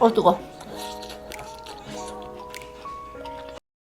뜨거.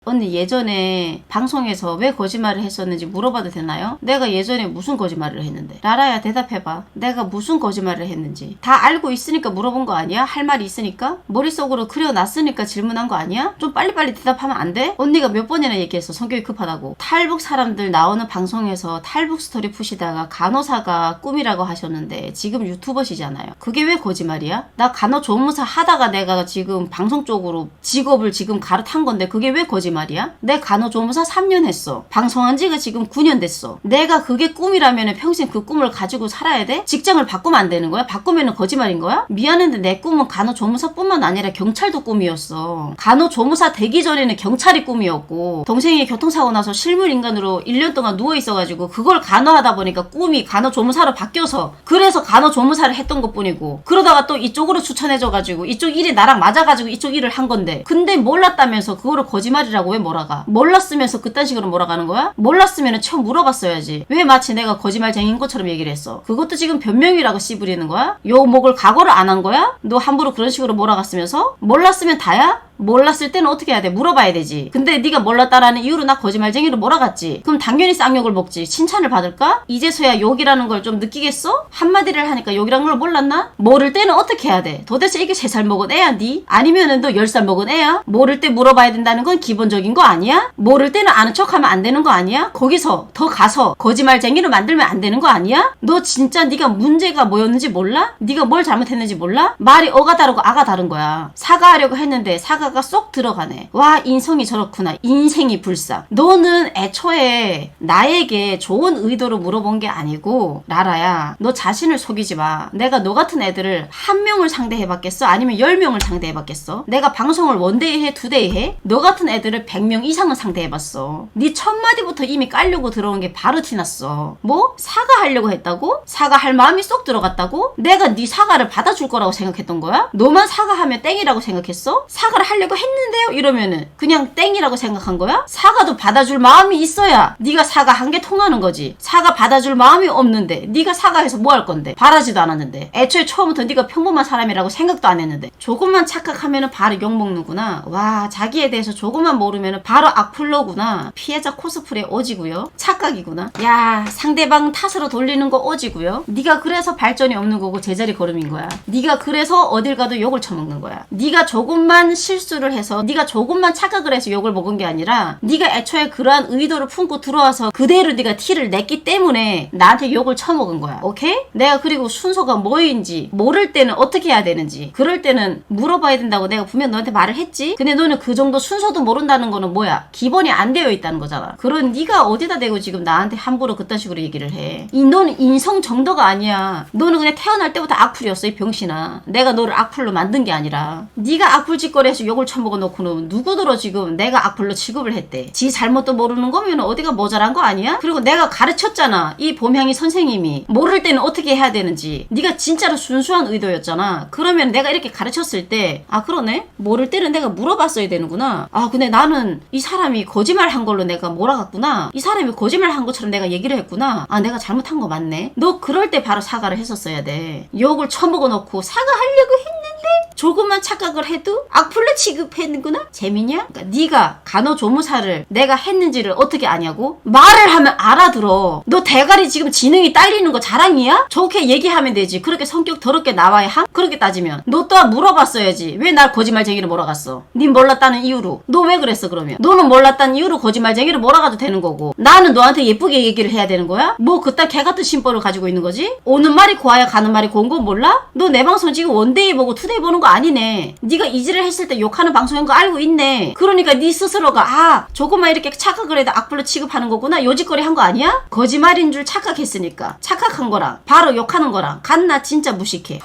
언니 예전에 방송에서 왜 거짓말을 했었는지 물어봐도 되나요? 내가 예전에 무슨 거짓말을 했는데? 라라야 대답해봐. 내가 무슨 거짓말을 했는지. 다 알고 있으니까 물어본 거 아니야? 할 말이 있으니까? 머릿속으로 그려놨으니까 질문한 거 아니야? 좀 빨리빨리 대답하면 안 돼? 언니가 몇 번이나 얘기했어. 성격이 급하다고. 탈북 사람들 나오는 방송에서 탈북 스토리 푸시다가 간호사가 꿈이라고 하셨는데 지금 유튜버시잖아요. 그게 왜 거짓말이야? 나 간호조무사 하다가 내가 지금 방송 쪽으로 직업을 지금 갈아탄 건데 그게 왜 거짓말이야? 내 간호조무사 3년 했어. 방송한 지가 지금 9년 됐어. 내가 그게 꿈이라면 평생 그 꿈을 가지고 살아야 돼? 직장을 바꾸면 안 되는 거야? 바꾸면 거짓말인 거야? 미안한데 내 꿈은 간호조무사뿐만 아니라 경찰도 꿈이었어. 간호조무사 되기 전에는 경찰이 꿈이었고 동생이 교통사고 나서 실물인간으로 1년 동안 누워있어가지고 그걸 간호하다 보니까 꿈이 간호조무사로 바뀌어서 그래서 간호조무사를 했던 것뿐이고 그러다가 또 이쪽으로 추천해줘가지고 이쪽 일이 나랑 맞아가지고 이쪽 일을 한 건데 근데 몰랐다면서 그거를 거짓말이라고 왜 몰아가? 몰랐으면서 그딴 식으로 몰아가는 거야? 몰랐으면 처음 물어봤어야지. 왜 마치 내가 거짓말쟁이인 것처럼 얘기를 했어? 그것도 지금 변명이라고 씨부리는 거야? 요 목을 각오를 안 한 거야? 너 함부로 그런 식으로 몰아갔으면서? 몰랐으면 다야? 몰랐을 때는 어떻게 해야 돼? 물어봐야 되지. 근데 네가 몰랐다라는 이유로 나 거짓말쟁이로 몰아갔지. 그럼 당연히 쌍욕을 먹지. 칭찬을 받을까? 이제서야 욕이라는 걸 좀 느끼겠어? 한마디를 하니까 욕이라는 걸 몰랐나? 모를 때는 어떻게 해야 돼? 도대체 이게 3살 먹은 애야 니? 아니면은 너 10살 먹은 애야? 모를 때 물어봐야 된다는 건 기본적인 거 아니야? 모를 때는 아는 척하면 안 되는 거 아니야? 거기서 더 가서 거짓말쟁이로 만들면 안 되는 거 아니야? 너 진짜 네가 문제가 뭐였는지 몰라? 네가 뭘 잘못했는지 몰라? 말이 어가 다르고 아가 다른 거야. 사과하려고 했는데 사과가 쏙 들어가네. 와 인성이 저렇구나. 인생이 불쌍. 너는 애초에 나에게 좋은 의도로 물어본 게 아니고 라라야 너 자신을 속이지 마. 내가 너 같은 애들을 한 명을 상대해봤겠어? 아니면 10명을 상대해봤겠어? 내가 방송을 원데이 해? 투데이 해? 너 같은 애들을 100명 이상은 상대해봤어. 네 첫마디부터 이미 깔려고 들어온 게 바로 티났어. 뭐? 사과하려고 했다고? 사과할 마음이 쏙 들어갔다고? 내가 네 사과를 받아줄 거라고 생각했던 거야? 너만 사과하면 땡이라고 생각했어? 사과를 하려고 했는데요? 이러면은 그냥 땡이라고 생각한 거야? 사과도 받아줄 마음이 있어야 네가 사과한 게 통하는 거지. 사과 받아줄 마음이 없는데 네가 사과해서 뭐 할 건데? 바라지도 않았는데 애초에 처음부터 네가 평범한 사람이라고 생각도 안 했는데 조금만 착각하면은 바로 욕먹는구나. 와 자기에 대해서 조금만 모르면은 바로 악플러구나. 피해자 코스프레 오지고요. 착각이구나. 야 상대방 탓으로 돌리는 거 오지고요. 네가 그래서 발전이 없는 거고 제자리 걸음인 거야. 네가 그래서 어딜 가도 욕을 처먹는 거야. 네가 조금만 실수를 해서 네가 조금만 착각을 해서 욕을 먹은 게 아니라 네가 애초에 그러한 의도를 품고 들어와서 그대로 네가 티를 냈기 때문에 나한테 욕을 처먹은 거야. 오케이? 내가 그리고 순서가 뭐인지 모를 때는 어떻게 해야 되는지 그럴 때는 물어봐야 된다고 내가 분명 너한테 말을 했지? 근데 너는 그 정도 순서도 모른다는 거는 뭐야? 기본이 안 되어 있다는 거잖아. 그런 네가 어디다 대고 지금 나한테 함부로 그딴 식으로 얘기를 해. 너는 인성 정도가 아니야. 너는 그냥 태어날 때부터 악플이었어 이 병신아. 내가 너를 악플로 만든 게 아니라 네가 악플 짓거리해서 욕을 처먹어 놓고는 누구들어 지금 내가 악플로 취급을 했대. 지 잘못도 모르는 거면 어디가 모자란 거 아니야? 그리고 내가 가르쳤잖아. 이 봄향이 선생님이 모를 때는 어떻게 해야 되는지. 네가 진짜로 순수한 의도였잖아. 그러면 내가 이렇게 가르쳤을 때 아 그러네? 모를 때는 내가 물어봤어야 되는구나. 아 근데 나는 이 사람이 거짓말 한 걸로 내가 몰아갔구나. 이 사람이 거짓말 한 것처럼 내가 얘기를 했구나. 아 내가 잘못한 거 맞네. 너 그럴 때 바로 사과를 했었어야 돼. 욕을 처먹어 놓고 사과하려고 했는데 조금만 착각을 해도 악플로 취급했는구나? 재미냐? 그러니까 네가 간호조무사를 내가 했는지를 어떻게 아냐고? 말을 하면 알아들어. 너 대가리 지금 지능이 딸리는 거 자랑이야? 좋게 얘기하면 되지. 그렇게 성격 더럽게 나와야 함? 그렇게 따지면 너 또한 물어봤어야지. 왜 날 거짓말쟁이로 몰아갔어? 네 몰랐다는 이유로. 너 왜 그랬어 그러면? 너는 몰랐다는 이유로 거짓말쟁이로 몰아가도 되는 거고 나는 너한테 예쁘게 얘기를 해야 되는 거야? 뭐 그딴 개같은 심보를 가지고 있는 거지? 오는 말이 고와야 가는 말이 고운 거 몰라? 너 내 방송 지금 원데이 보고 투데이 보는 거 아니네. 네가 이지를 했을 때 욕하는 방송인 거 알고 있네. 그러니까 네 스스로가 아 조금만 이렇게 착각을 해도 악플로 취급하는 거구나 요짓거리 한 거 아니야? 거짓말인 줄 착각했으니까 착각한 거랑 바로 욕하는 거랑 같나 진짜 무식해.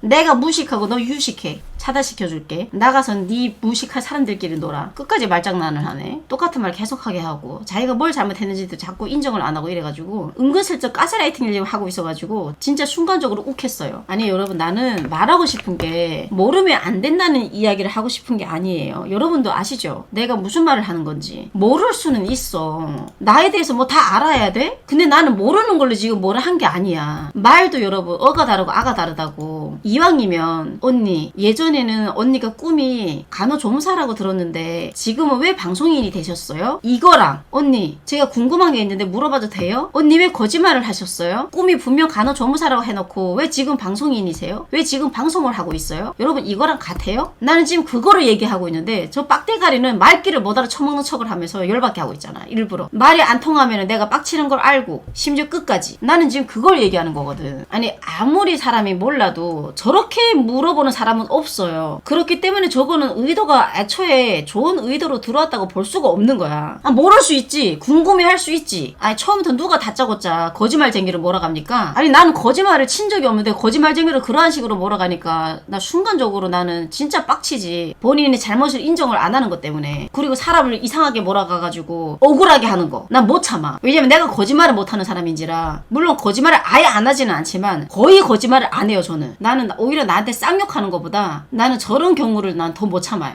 내가 무식하고 너 유식해. 차단시켜줄게. 나가서 네 무식할 사람들끼리 놀아. 끝까지 말장난을 하네. 똑같은 말 계속하게 하고 자기가 뭘 잘못했는지도 자꾸 인정을 안 하고 이래가지고 은근슬쩍 가스라이팅을 하고 있어가지고 진짜 순간적으로 욱했어요. 아니 여러분, 나는 말하고 싶은 게 모르면 안 된다는 이야기를 하고 싶은 게 아니에요. 여러분도 아시죠? 내가 무슨 말을 하는 건지. 모를 수는 있어. 나에 대해서 뭐 다 알아야 돼? 근데 나는 모르는 걸로 지금 뭐라 한 게 아니야. 말도 여러분 어가 다르고 아가 다르다고. 이왕이면 언니, 예전에는 언니가 꿈이 간호조무사라고 들었는데 지금은 왜 방송인이 되셨어요? 이거랑 언니, 제가 궁금한 게 있는데 물어봐도 돼요? 언니 왜 거짓말을 하셨어요? 꿈이 분명 간호조무사라고 해놓고 왜 지금 방송인이세요? 왜 지금 방송을 하고 있어요? 여러분 이거랑 같아요? 나는 지금 그거를 얘기하고 있는데 저 빡대가리는 말귀를 못 알아쳐먹는 척을 하면서 열받게 하고 있잖아. 일부러 말이 안 통하면 내가 빡치는 걸 알고 심지어 끝까지. 나는 지금 그걸 얘기하는 거거든. 아니 아무리 사람이 몰라도 저렇게 물어보는 사람은 없어요. 그렇기 때문에 저거는 의도가 애초에 좋은 의도로 들어왔다고 볼 수가 없는 거야. 아, 모를 수 있지. 궁금해할 수 있지. 아니 처음부터 누가 다짜고짜 거짓말쟁이를 몰아갑니까? 아니 나는 거짓말을 친 적이 없는데 거짓말쟁이를 그러한 식으로 몰아가니까 나 순간적으로 나는 진짜 빡치지. 본인이 잘못을 인정을 안 하는 것 때문에. 그리고 사람을 이상하게 몰아가가지고 억울하게 하는 거 난 못 참아. 왜냐면 내가 거짓말을 못하는 사람인지라. 물론 거짓말을 아예 안 하지는 않지만 거의 거짓말을 안 해요. 저는 나는 오히려 나한테 쌍욕하는 것보다 나는 저런 경우를 난 더 못 참아요.